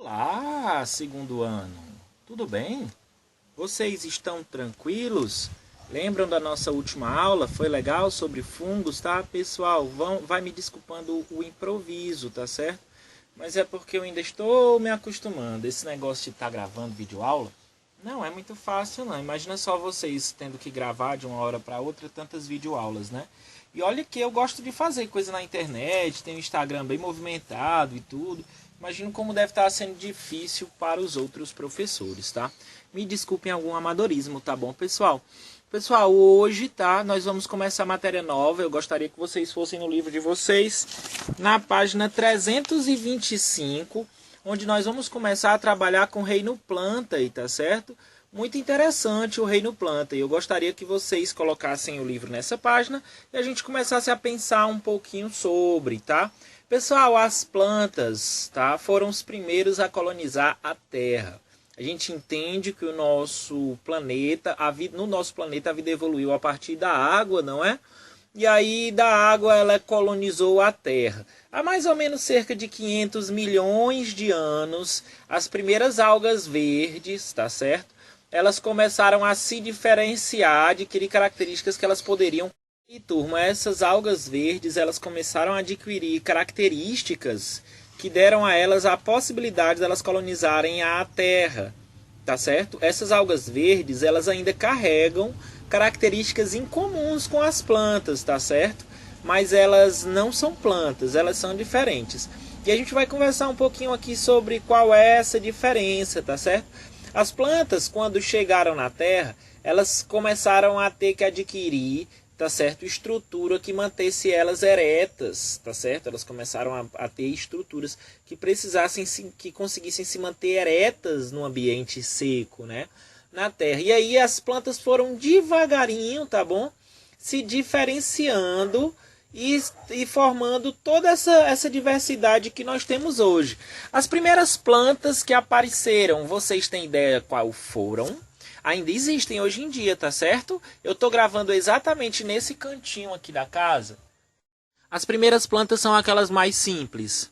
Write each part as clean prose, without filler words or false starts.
Olá, segundo ano. Tudo bem? Vocês estão tranquilos? Lembram da nossa última aula? Foi legal sobre fungos, tá? Pessoal, vai me desculpando o improviso, tá certo? Mas é porque eu ainda estou me acostumando. Esse negócio de estar gravando videoaula não é muito fácil, não. Imagina só vocês tendo que gravar de uma hora para outra tantas videoaulas, né? E olha que eu gosto de fazer coisa na internet, tem um Instagram bem movimentado e tudo. Imagino como deve estar sendo difícil para os outros professores, tá? Me desculpem algum amadorismo, tá bom, pessoal? Pessoal, hoje, tá, nós vamos começar a matéria nova. Eu gostaria que vocês fossem no livro de vocês, na página 325, onde nós vamos começar a trabalhar com o reino planta, aí, tá certo? Muito interessante o reino planta. E eu gostaria que vocês colocassem o livro nessa página e a gente começasse a pensar um pouquinho sobre, tá? Pessoal, as plantas, tá, foram os primeiros a colonizar a Terra. A gente entende que o nosso planeta, no nosso planeta a vida evoluiu a partir da água, não é? E aí da água ela colonizou a Terra. Há mais ou menos cerca de 500 milhões de anos, as primeiras algas verdes, tá certo? Elas começaram a se diferenciar, adquirir características que elas poderiam. E turma, essas algas verdes, elas começaram a adquirir características que deram a elas a possibilidade de elas colonizarem a Terra, tá certo? Essas algas verdes, elas ainda carregam características incomuns com as plantas, tá certo? Mas elas não são plantas, elas são diferentes. E a gente vai conversar um pouquinho aqui sobre qual é essa diferença, tá certo? As plantas, quando chegaram na Terra, elas começaram a ter que adquirir, tá certo, estrutura que mantesse elas eretas, tá certo? Elas começaram a ter estruturas que precisassem, que conseguissem se manter eretas no ambiente seco, né? Na Terra. E aí as plantas foram devagarinho, tá bom? Se diferenciando e formando toda essa diversidade que nós temos hoje. As primeiras plantas que apareceram, vocês têm ideia qual foram? Ainda existem hoje em dia, tá certo? Eu estou gravando exatamente nesse cantinho aqui da casa. As primeiras plantas são aquelas mais simples.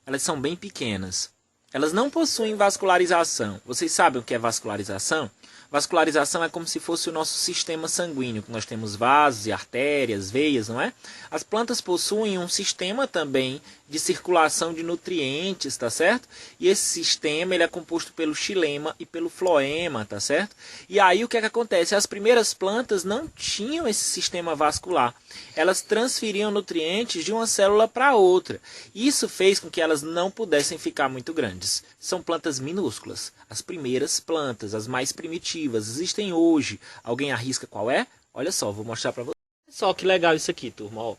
Elas são bem pequenas. Elas não possuem vascularização. Vocês sabem o que é vascularização? Vascularização é como se fosse o nosso sistema sanguíneo, que nós temos vasos e artérias, veias, não é? As plantas possuem um sistema também de circulação de nutrientes, tá certo? E esse sistema ele é composto pelo xilema e pelo floema, tá certo? E aí o que é que acontece? As primeiras plantas não tinham esse sistema vascular. Elas transferiam nutrientes de uma célula para outra. Isso fez com que elas não pudessem ficar muito grandes. São plantas minúsculas. As primeiras plantas, as mais primitivas, existem hoje. Alguém arrisca qual é? Olha só, vou mostrar para vocês. Olha só que legal isso aqui, turma. Ó.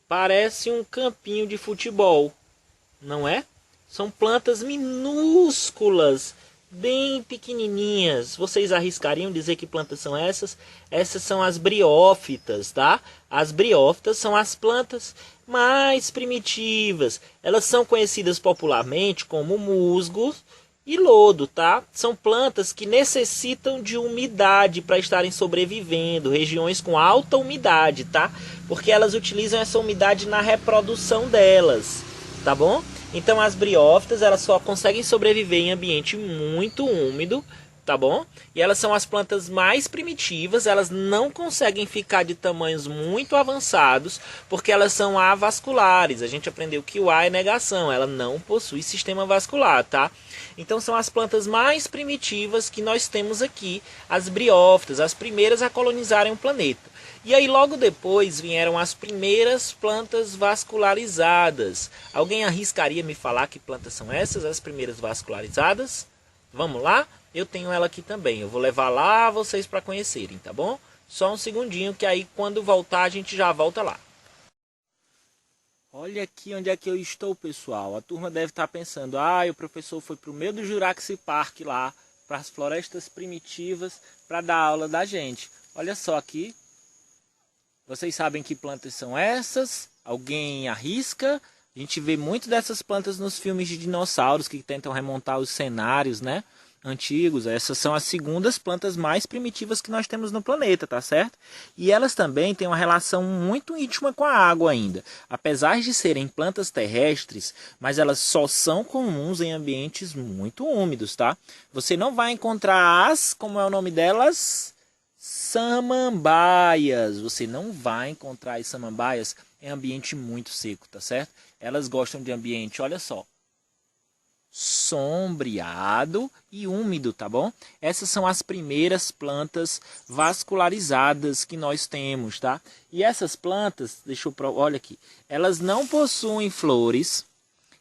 Parece um campinho de futebol, não é? São plantas minúsculas, bem pequenininhas. Vocês arriscariam dizer que plantas são essas? Essas são as briófitas, tá? As briófitas são as plantas mais primitivas. Elas são conhecidas popularmente como musgos e lodo, tá? São plantas que necessitam de umidade para estarem sobrevivendo, regiões com alta umidade, tá? Porque elas utilizam essa umidade na reprodução delas, tá bom? Então as briófitas, elas só conseguem sobreviver em ambiente muito úmido, tá bom? E elas são as plantas mais primitivas, elas não conseguem ficar de tamanhos muito avançados, porque elas são avasculares. A gente aprendeu que o A é negação, ela não possui sistema vascular, tá? Então são as plantas mais primitivas que nós temos aqui, as briófitas, as primeiras a colonizarem o planeta. E aí logo depois vieram as primeiras plantas vascularizadas. Alguém arriscaria me falar que plantas são essas, as primeiras vascularizadas? Vamos lá? Eu tenho ela aqui também. Eu vou levar lá vocês para conhecerem, tá bom? Só um segundinho que aí quando voltar a gente já volta lá. Olha aqui onde é que eu estou, pessoal. A turma deve estar pensando, o professor foi para o meio do Jurassic Park lá, para as florestas primitivas, para dar aula da gente. Olha só aqui. Vocês sabem que plantas são essas? Alguém arrisca? A gente vê muito dessas plantas nos filmes de dinossauros que tentam remontar os cenários, né? antigos. Essas são as segundas plantas mais primitivas que nós temos no planeta, tá certo? E elas também têm uma relação muito íntima com a água ainda. Apesar de serem plantas terrestres, mas elas só são comuns em ambientes muito úmidos, tá? Você não vai encontrar como é o nome delas? Samambaias. Você não vai encontrar as samambaias em ambiente muito seco, tá certo? Elas gostam de ambiente, olha só, sombreado e úmido, tá bom? Essas são as primeiras plantas vascularizadas que nós temos, tá? E essas plantas, olha aqui, elas não possuem flores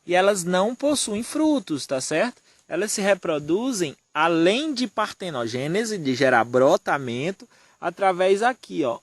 e elas não possuem frutos, tá certo? Elas se reproduzem além de partenogênese, de gerar brotamento, através aqui, ó,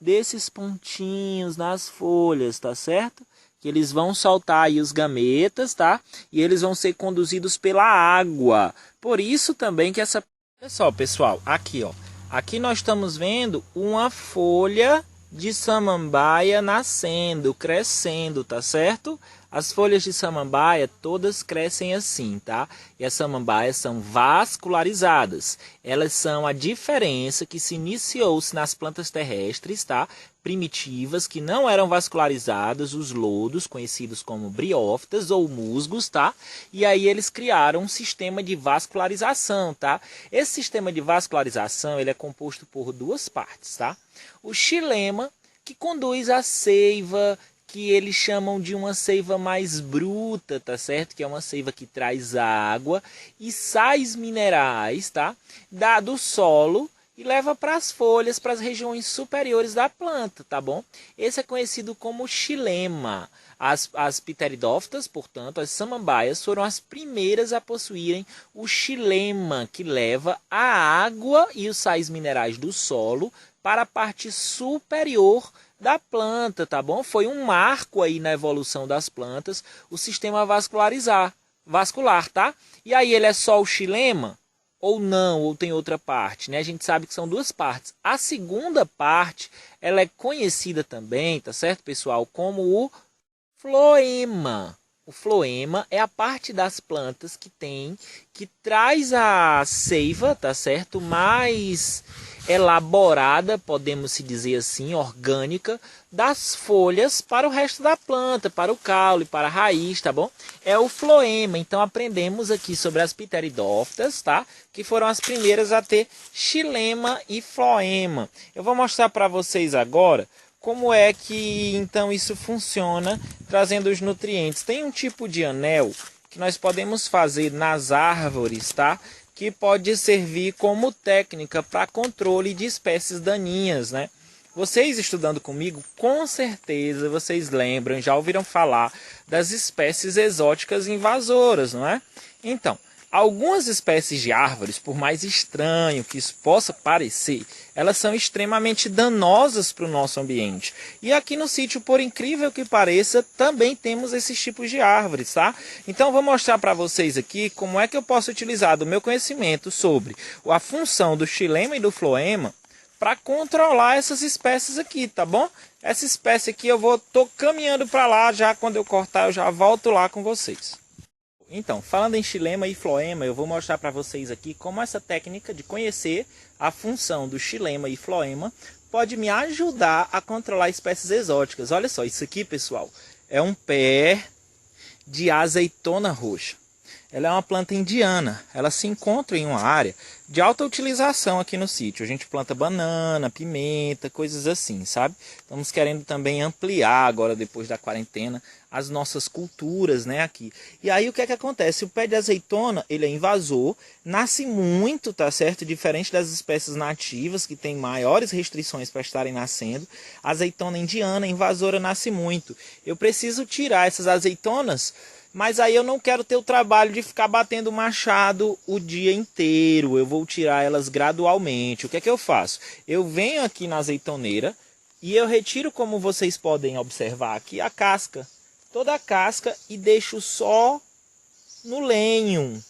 desses pontinhos nas folhas, tá certo? Que eles vão soltar aí os gametas, tá? E eles vão ser conduzidos pela água. Por isso também que essa... Olha só, pessoal, aqui, ó. Aqui nós estamos vendo uma folha de samambaia nascendo, crescendo, tá certo? As folhas de samambaia todas crescem assim, tá? E as samambaias são vascularizadas. Elas são a diferença que se iniciou-se nas plantas terrestres, tá? Primitivas, que não eram vascularizadas, os lodos, conhecidos como briófitas ou musgos, tá? E aí eles criaram um sistema de vascularização, tá? Esse sistema de vascularização, ele é composto por duas partes, tá? O xilema, que conduz a seiva, que eles chamam de uma seiva mais bruta, tá certo? Que é uma seiva que traz água e sais minerais, tá? Do solo e leva para as folhas, para as regiões superiores da planta, tá bom? Esse é conhecido como xilema. As pteridófitas, portanto, as samambaias, foram as primeiras a possuírem o xilema, que leva a água e os sais minerais do solo para a parte superior da planta, tá bom? Foi um marco aí na evolução das plantas, o sistema vascular, tá? E aí ele é só o xilema? Ou não, ou tem outra parte, né? A gente sabe que são duas partes. A segunda parte, ela é conhecida também, tá certo, pessoal? Como o floema. O floema é a parte das plantas que traz a seiva, tá certo? Mais elaborada, podemos se dizer assim, orgânica, das folhas para o resto da planta, para o caule, para a raiz, tá bom? É o floema. Então aprendemos aqui sobre as pteridófitas, tá? Que foram as primeiras a ter xilema e floema. Eu vou mostrar para vocês agora como é que então isso funciona, trazendo os nutrientes. Tem um tipo de anel que nós podemos fazer nas árvores, tá? Que pode servir como técnica para controle de espécies daninhas, né? Vocês estudando comigo, com certeza vocês lembram, já ouviram falar das espécies exóticas invasoras, não é? Então, algumas espécies de árvores, por mais estranho que isso possa parecer, elas são extremamente danosas para o nosso ambiente. E aqui no sítio, por incrível que pareça, também temos esses tipos de árvores, tá? Então vou mostrar para vocês aqui como é que eu posso utilizar do meu conhecimento sobre a função do xilema e do floema para controlar essas espécies aqui, tá bom? Essa espécie aqui tô caminhando para lá, já quando eu cortar eu já volto lá com vocês. Então, falando em xilema e floema, eu vou mostrar para vocês aqui como essa técnica de conhecer a função do xilema e floema pode me ajudar a controlar espécies exóticas. Olha só, isso aqui, pessoal, é um pé de azeitona roxa. Ela é uma planta indiana, ela se encontra em uma área de alta utilização aqui no sítio. A gente planta banana, pimenta, coisas assim, sabe? Estamos querendo também ampliar agora, depois da quarentena, as nossas culturas, né, aqui. E aí o que é que acontece? O pé de azeitona, ele é invasor, nasce muito, tá certo? Diferente das espécies nativas, que tem maiores restrições para estarem nascendo. A azeitona indiana, invasora, nasce muito. Eu preciso tirar essas azeitonas, mas aí eu não quero ter o trabalho de ficar batendo machado o dia inteiro. Eu vou tirar elas gradualmente. O que é que eu faço? Eu venho aqui na azeitoneira e eu retiro, como vocês podem observar aqui, a casca. Toda a casca e deixo só no lenho.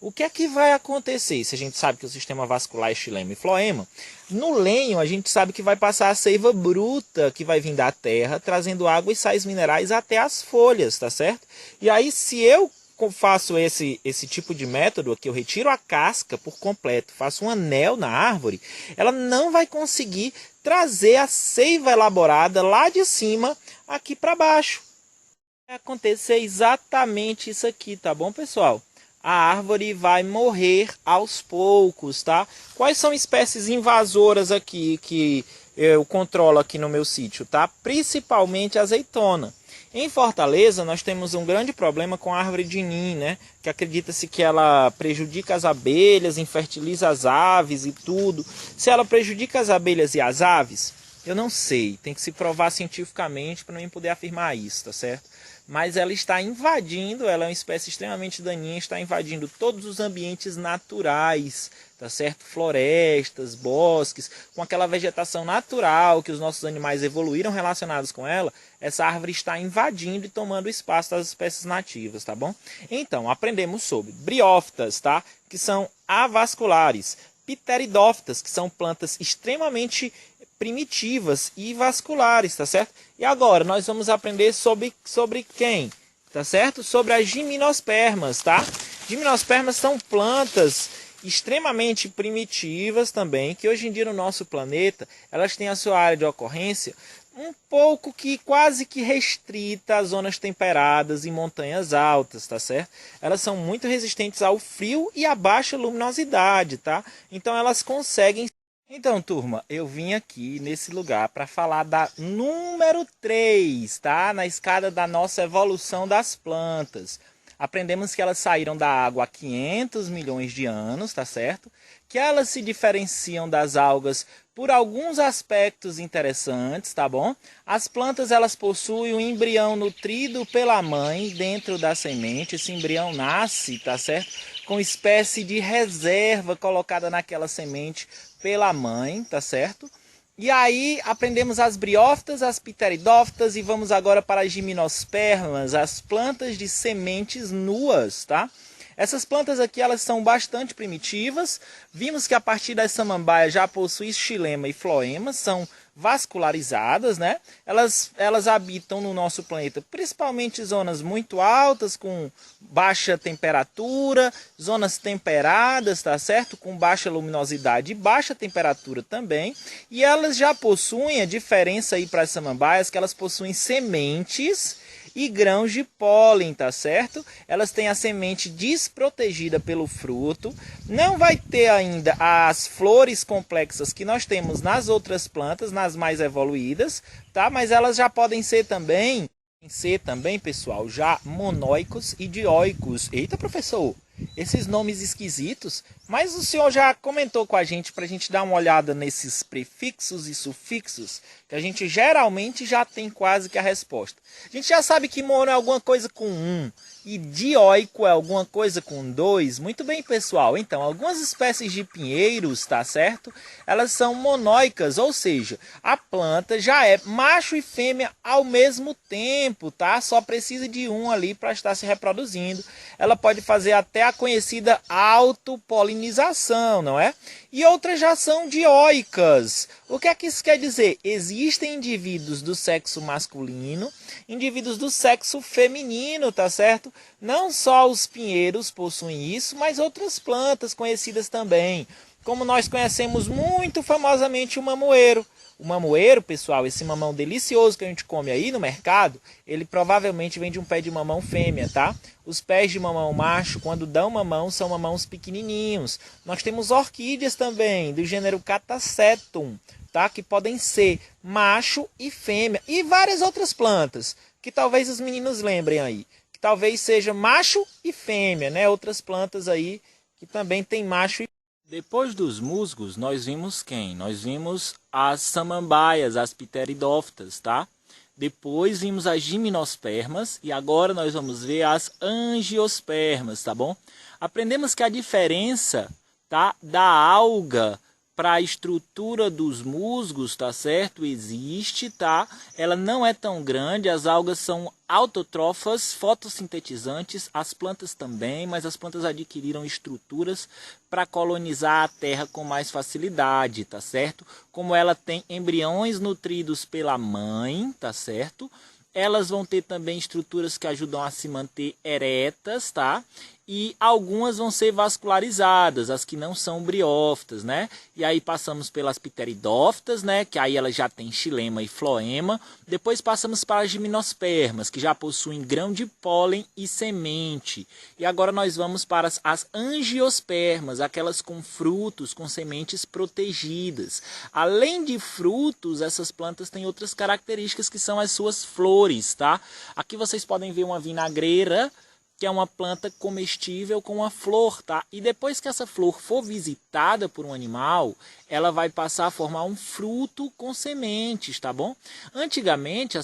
O que é que vai acontecer? Se a gente sabe que o sistema vascular é xilema e floema, no lenho a gente sabe que vai passar a seiva bruta que vai vir da terra, trazendo água e sais minerais até as folhas, tá certo? E aí, se eu faço esse tipo de método, que eu retiro a casca por completo, faço um anel na árvore, ela não vai conseguir trazer a seiva elaborada lá de cima aqui para baixo. Vai acontecer exatamente isso aqui, tá bom, pessoal? A árvore vai morrer aos poucos, tá? Quais são espécies invasoras aqui que eu controlo aqui no meu sítio, tá? Principalmente a azeitona. Em Fortaleza, nós temos um grande problema com a árvore de Nim, né? Que acredita-se que ela prejudica as abelhas, infertiliza as aves e tudo. Se ela prejudica as abelhas e as aves, eu não sei. Tem que se provar cientificamente para mim poder afirmar isso, tá certo? Mas ela está invadindo, ela é uma espécie extremamente daninha, está invadindo todos os ambientes naturais, tá certo? Florestas, bosques, com aquela vegetação natural que os nossos animais evoluíram relacionados com ela, essa árvore está invadindo e tomando o espaço das espécies nativas, tá bom? Então, aprendemos sobre briófitas, tá? Que são avasculares, pteridófitas, que são plantas extremamente primitivas e vasculares, tá certo? E agora nós vamos aprender sobre quem, tá certo? Sobre as gimnospermas, tá? Gimnospermas são plantas extremamente primitivas também, que hoje em dia no nosso planeta, elas têm a sua área de ocorrência um pouco que quase que restrita às zonas temperadas e montanhas altas, tá certo? Elas são muito resistentes ao frio e à baixa luminosidade, tá? Então elas conseguem. Então, turma, eu vim aqui nesse lugar para falar da número 3, tá? Na escada da nossa evolução das plantas. Aprendemos que elas saíram da água há 500 milhões de anos, tá certo? Que elas se diferenciam das algas por alguns aspectos interessantes, tá bom? As plantas, elas possuem um embrião nutrido pela mãe dentro da semente. Esse embrião nasce, tá certo? Com espécie de reserva colocada naquela semente pela mãe, tá certo? E aí aprendemos as briófitas, as pteridófitas e vamos agora para as gimnospermas, as plantas de sementes nuas, tá? Essas plantas aqui, elas são bastante primitivas. Vimos que a partir das samambaias já possuem xilema e floema, são vascularizadas, né? Elas habitam no nosso planeta, principalmente zonas muito altas, com baixa temperatura, zonas temperadas, tá certo? Com baixa luminosidade e baixa temperatura também. E elas já possuem, a diferença aí para as samambaias, que elas possuem sementes e grãos de pólen, tá certo? Elas têm a semente desprotegida pelo fruto, não vai ter ainda as flores complexas que nós temos nas outras plantas, nas mais evoluídas, tá? Mas elas já podem ser também, pessoal, já monóicos e dioicos. Eita, professor, esses nomes esquisitos, mas o senhor já comentou com a gente para a gente dar uma olhada nesses prefixos e sufixos, que a gente geralmente já tem quase que a resposta. A gente já sabe que mono é alguma coisa com 1 e dioico é alguma coisa com 2. Muito bem, pessoal. Então, algumas espécies de pinheiros, tá certo? Elas são monóicas, ou seja, a planta já é macho e fêmea ao mesmo tempo, tá? Só precisa de um ali para estar se reproduzindo. Ela pode fazer até a conhecida autopolinização, não é? E outras já são dioicas. O que é que isso quer dizer? Existem indivíduos do sexo masculino, indivíduos do sexo feminino, tá certo? Não só os pinheiros possuem isso, mas outras plantas conhecidas também. Como nós conhecemos muito famosamente o mamoeiro. O mamoeiro, pessoal, esse mamão delicioso que a gente come aí no mercado, ele provavelmente vem de um pé de mamão fêmea, tá? Os pés de mamão macho, quando dão mamão, são mamãos pequenininhos. Nós temos orquídeas também, do gênero Catasetum, tá? Que podem ser macho e fêmea. E várias outras plantas, que talvez os meninos lembrem aí. Que talvez seja macho e fêmea, né? Outras plantas aí que também tem macho e fêmea. Depois dos musgos, nós vimos quem? Nós vimos as samambaias, as pteridófitas, tá? Depois vimos as gimnospermas e agora nós vamos ver as angiospermas, tá bom? Aprendemos que a diferença, tá, da alga para a estrutura dos musgos, tá certo? Existe, tá? Ela não é tão grande, as algas são autótrofas, fotossintetizantes, as plantas também, mas as plantas adquiriram estruturas para colonizar a terra com mais facilidade, tá certo? Como ela tem embriões nutridos pela mãe, tá certo? Elas vão ter também estruturas que ajudam a se manter eretas, tá? E algumas vão ser vascularizadas, as que não são briófitas, né? E aí passamos pelas pteridófitas, né? Que aí elas já têm xilema e floema. Depois passamos para as gimnospermas, que já possuem grão de pólen e semente. E agora nós vamos para as angiospermas, aquelas com frutos, com sementes protegidas. Além de frutos, essas plantas têm outras características que são as suas flores, tá? Aqui vocês podem ver uma vinagreira, que é uma planta comestível com uma flor, tá? E depois que essa flor for visitada por um animal, ela vai passar a formar um fruto com sementes, tá bom? Antigamente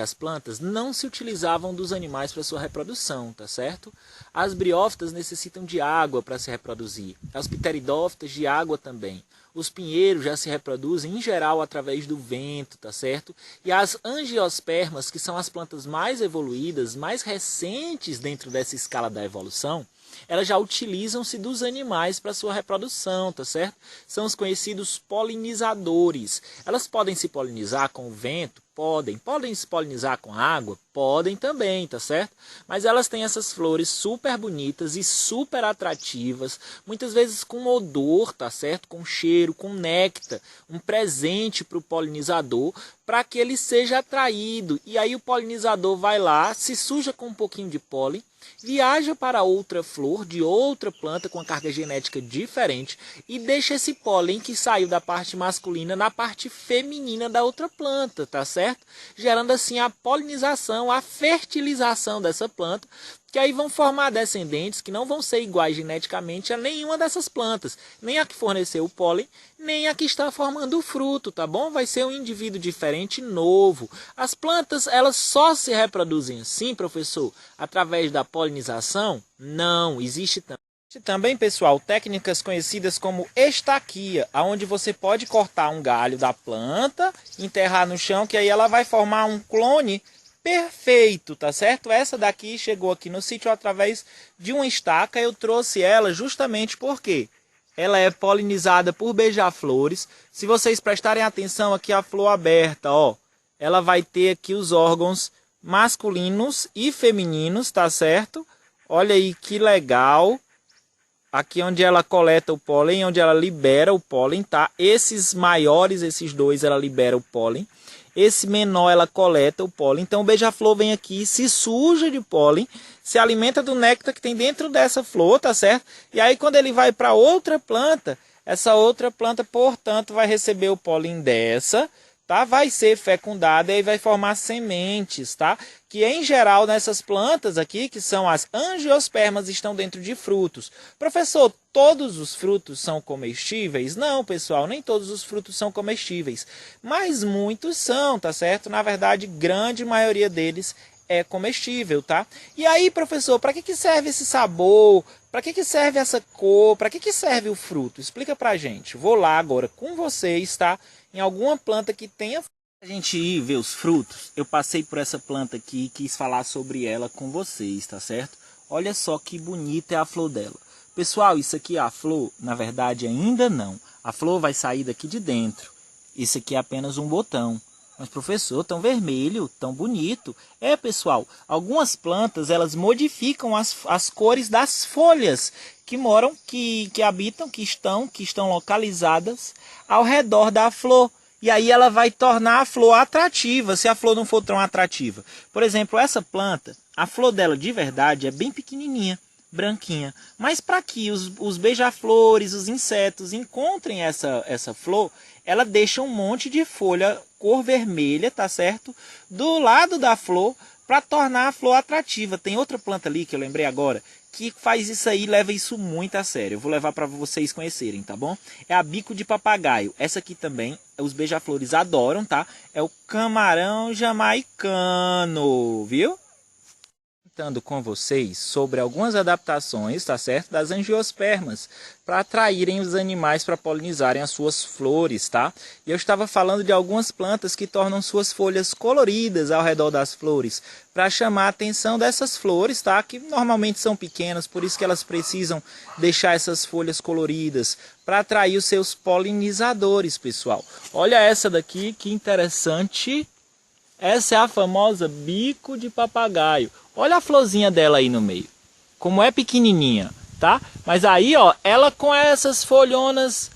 as plantas não se utilizavam dos animais para sua reprodução, tá certo? As briófitas necessitam de água para se reproduzir, as pteridófitas de água também. Os pinheiros já se reproduzem em geral através do vento, tá certo? E as angiospermas, que são as plantas mais evoluídas, mais recentes dentro dessa escala da evolução, elas já utilizam-se dos animais para sua reprodução, tá certo? São os conhecidos polinizadores. Elas podem se polinizar com o vento? Podem. Podem se polinizar com água? Podem também, tá certo? Mas elas têm essas flores super bonitas e super atrativas, muitas vezes com odor, tá certo? Com cheiro, com néctar, um presente para o polinizador, para que ele seja atraído. E aí o polinizador vai lá, se suja com um pouquinho de pólen, viaja para outra flor de outra planta com uma carga genética diferente e deixa esse pólen que saiu da parte masculina na parte feminina da outra planta, tá certo? Gerando assim a polinização, a fertilização dessa planta, que aí vão formar descendentes que não vão ser iguais geneticamente a nenhuma dessas plantas, nem a que forneceu o pólen, nem a que está formando o fruto, tá bom? Vai ser um indivíduo diferente, novo. As plantas, elas só reproduzem assim, professor, através da polinização? Não, existe também, pessoal, técnicas conhecidas como estaquia, onde você pode cortar um galho da planta, enterrar no chão, que aí ela vai formar um clone perfeito, tá certo? Essa daqui chegou aqui no sítio através de uma estaca. Eu trouxe ela justamente porque ela é polinizada por beija-flores. Se vocês prestarem atenção aqui, a flor aberta, ó, ela vai ter aqui os órgãos masculinos e femininos, tá certo? Olha aí que legal. Aqui onde ela coleta o pólen, onde ela libera o pólen, tá? Esses maiores, esses dois, ela libera o pólen. Esse menor, ela coleta o pólen. Então, o beija-flor vem aqui, se suja de pólen, se alimenta do néctar que tem dentro dessa flor, tá certo? E aí, quando ele vai para outra planta, essa outra planta, portanto, vai receber o pólen dessa, tá? Vai ser fecundada e aí vai formar sementes, tá? Que em geral nessas plantas aqui, que são as angiospermas, estão dentro de frutos. Professor, todos os frutos são comestíveis? Não, pessoal, nem todos os frutos são comestíveis, mas muitos são, tá certo? Na verdade, grande maioria deles é comestível, tá? E aí, professor, para que serve esse sabor? Para que serve essa cor? Para que serve o fruto? Explica pra gente. Vou lá agora com vocês, tá? Em alguma planta que tenha... A gente ir ver os frutos, eu passei por essa planta aqui e quis falar sobre ela com vocês, tá certo? Olha só que bonita é a flor dela. Pessoal, isso aqui é a flor? Na verdade, ainda não. A flor vai sair daqui de dentro. Isso aqui é apenas um botão. Mas, professor, tão vermelho, tão bonito. É, pessoal, algumas plantas, elas modificam as cores das folhas que moram, que habitam, que estão localizadas ao redor da flor. E aí ela vai tornar a flor atrativa, se a flor não for tão atrativa. Por exemplo, essa planta, a flor dela de verdade é bem pequenininha, branquinha. Mas para que os beija-flores, os insetos encontrem essa flor, ela deixa um monte de folha cor vermelha, tá certo? Do lado da flor, para tornar a flor atrativa. Tem outra planta ali que eu lembrei agora, que faz isso aí, leva isso muito a sério. Eu vou levar para vocês conhecerem, tá bom? É a bico de papagaio. Essa aqui também, os beija-flores adoram, tá? É o camarão jamaicano, viu? Comentando com vocês sobre algumas adaptações, tá certo, das angiospermas para atraírem os animais para polinizarem as suas flores, tá? E eu estava falando de algumas plantas que tornam suas folhas coloridas ao redor das flores para chamar a atenção dessas flores, tá? Que normalmente são pequenas, por isso que elas precisam deixar essas folhas coloridas para atrair os seus polinizadores, pessoal. Olha essa daqui, que interessante. Essa é a famosa bico de papagaio. Olha a florzinha dela aí no meio. Como é pequenininha, tá? Mas aí, ó, ela com essas folhonas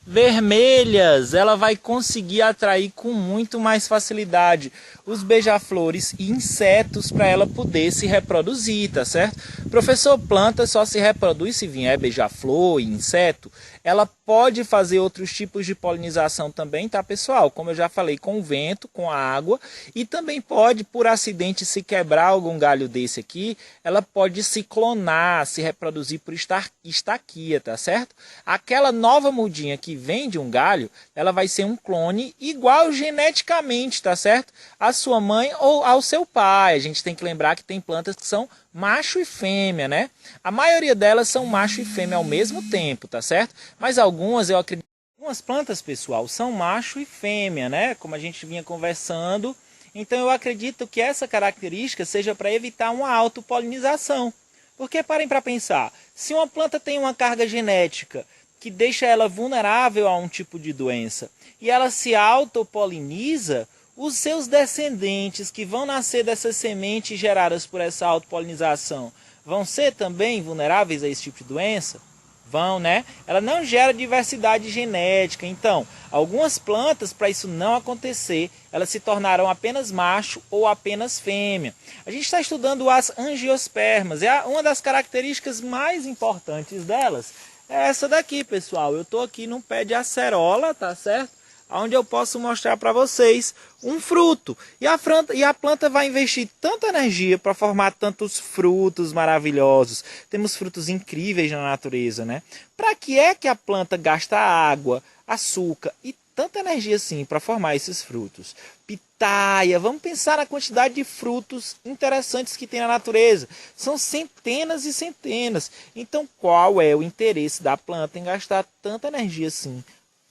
vermelhas, ela vai conseguir atrair com muito mais facilidade os beija-flores e insetos para ela poder se reproduzir, tá certo? Professor, planta só se reproduz se vier beija-flor e inseto. Ela pode fazer outros tipos de polinização também, tá, pessoal? Como eu já falei, com o vento, com a água, e também pode, por acidente, se quebrar algum galho desse aqui, ela pode se clonar, se reproduzir por estaquia, tá certo? Aquela nova mudinha que vem de um galho, ela vai ser um clone igual geneticamente, tá certo? A sua mãe ou ao seu pai. A gente tem que lembrar que tem plantas que são macho e fêmea, né? A maioria delas são macho e fêmea ao mesmo tempo, tá certo? Mas algumas, eu acredito, algumas plantas, pessoal, são macho e fêmea, né? Como a gente vinha conversando. Então eu acredito que essa característica seja para evitar uma autopolinização. Porque parem para pensar, se uma planta tem uma carga genética que deixa ela vulnerável a um tipo de doença e ela se autopoliniza, os seus descendentes que vão nascer dessas sementes geradas por essa autopolinização vão ser também vulneráveis a esse tipo de doença? Vão, né? Ela não gera diversidade genética. Então, algumas plantas, para isso não acontecer, elas se tornarão apenas macho ou apenas fêmea. A gente está estudando as angiospermas. Uma das características mais importantes delas é essa daqui, pessoal. Eu estou aqui num pé de acerola, tá certo? Onde eu posso mostrar para vocês um fruto. E a planta vai investir tanta energia para formar tantos frutos maravilhosos. Temos frutos incríveis na natureza, né? Para que é que a planta gasta água, açúcar e tanta energia assim para formar esses frutos? Pitaia, vamos pensar na quantidade de frutos interessantes que tem na natureza. São centenas e centenas. Então, qual é o interesse da planta em gastar tanta energia assim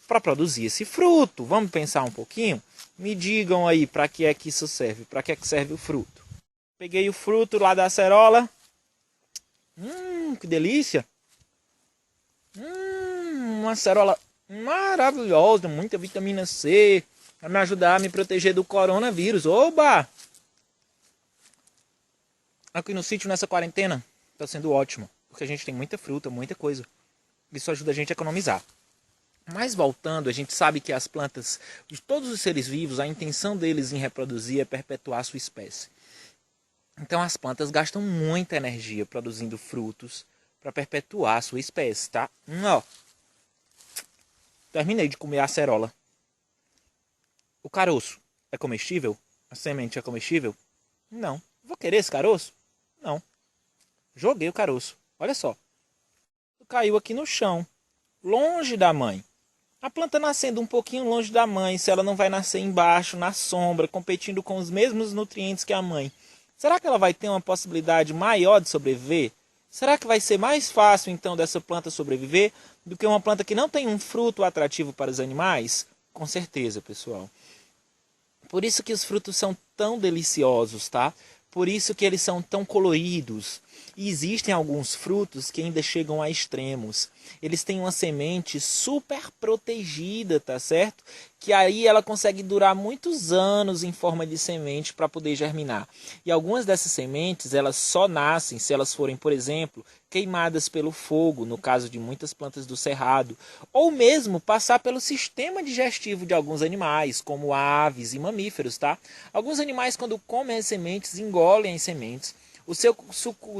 para produzir esse fruto? Vamos pensar um pouquinho? Me digam aí para que é que isso serve, para que é que serve o fruto. Peguei o fruto lá da acerola. Que delícia! Uma acerola maravilhosa, muita vitamina C, vai me ajudar a me proteger do coronavírus. Oba! Aqui no sítio, nessa quarentena, está sendo ótimo, porque a gente tem muita fruta, muita coisa. Isso ajuda a gente a economizar. Mas voltando, a gente sabe que as plantas, de todos os seres vivos, a intenção deles em reproduzir é perpetuar a sua espécie. Então as plantas gastam muita energia produzindo frutos para perpetuar a sua espécie, tá? Ó, terminei de comer a acerola. O caroço é comestível? A semente é comestível? Não. Vou querer esse caroço? Não. Joguei o caroço. Olha só. Caiu aqui no chão, longe da mãe. A planta nascendo um pouquinho longe da mãe, se ela não vai nascer embaixo, na sombra, competindo com os mesmos nutrientes que a mãe, será que ela vai ter uma possibilidade maior de sobreviver? Será que vai ser mais fácil, então, dessa planta sobreviver do que uma planta que não tem um fruto atrativo para os animais? Com certeza, pessoal. Por isso que os frutos são tão deliciosos, tá? Por isso que eles são tão coloridos. E existem alguns frutos que ainda chegam a extremos. Eles têm uma semente super protegida, tá certo? Que aí ela consegue durar muitos anos em forma de semente para poder germinar. E algumas dessas sementes, elas só nascem se elas forem, por exemplo, queimadas pelo fogo, no caso de muitas plantas do cerrado, ou mesmo passar pelo sistema digestivo de alguns animais, como aves e mamíferos, tá? Alguns animais, quando comem as sementes, engolem as sementes. Os seus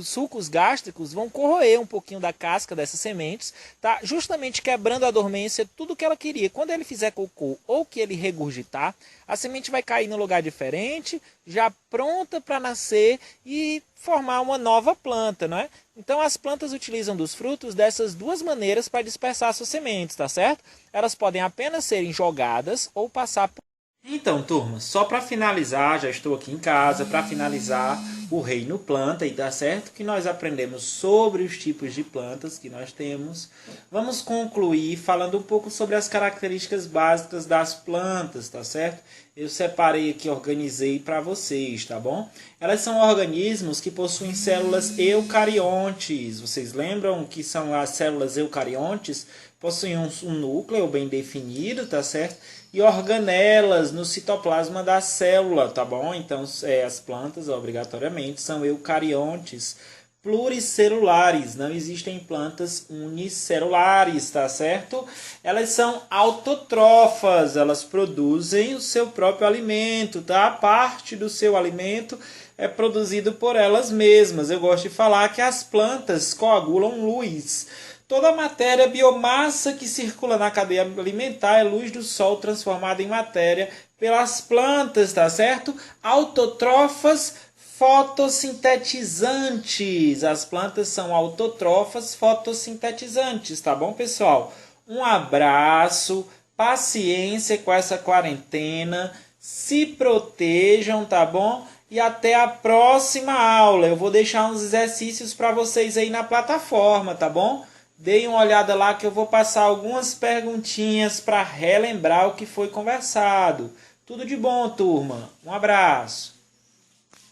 sucos gástricos vão corroer um pouquinho da casca dessas sementes, tá? Justamente quebrando a dormência, tudo que ela queria. Quando ele fizer cocô ou que ele regurgitar, a semente vai cair num lugar diferente, já pronta para nascer e formar uma nova planta, não é? Então as plantas utilizam dos frutos dessas duas maneiras para dispersar suas sementes, tá certo? Elas podem apenas serem jogadas ou passar por... Então, turma, só para finalizar, já estou aqui em casa, para finalizar o reino planta, e tá certo que nós aprendemos sobre os tipos de plantas que nós temos. Vamos concluir falando um pouco sobre as características básicas das plantas, tá certo? Eu separei aqui, organizei para vocês, tá bom? Elas são organismos que possuem células eucariontes. Vocês lembram que são as células eucariontes? Possuem um núcleo bem definido, tá certo? E organelas no citoplasma da célula, tá bom? Então, as plantas, obrigatoriamente, são eucariontes pluricelulares, não existem plantas unicelulares, tá certo? Elas são autotrófas, elas produzem o seu próprio alimento, tá? Parte do seu alimento é produzido por elas mesmas. Eu gosto de falar que as plantas coagulam luz. Toda a matéria, biomassa que circula na cadeia alimentar é luz do sol transformada em matéria pelas plantas, tá certo? Autotrófas fotossintetizantes. As plantas são autotrófas fotossintetizantes, tá bom, pessoal? Um abraço, paciência com essa quarentena, se protejam, tá bom? E até a próxima aula. Eu vou deixar uns exercícios para vocês aí na plataforma, tá bom? Deem uma olhada lá que eu vou passar algumas perguntinhas para relembrar o que foi conversado. Tudo de bom, turma. Um abraço.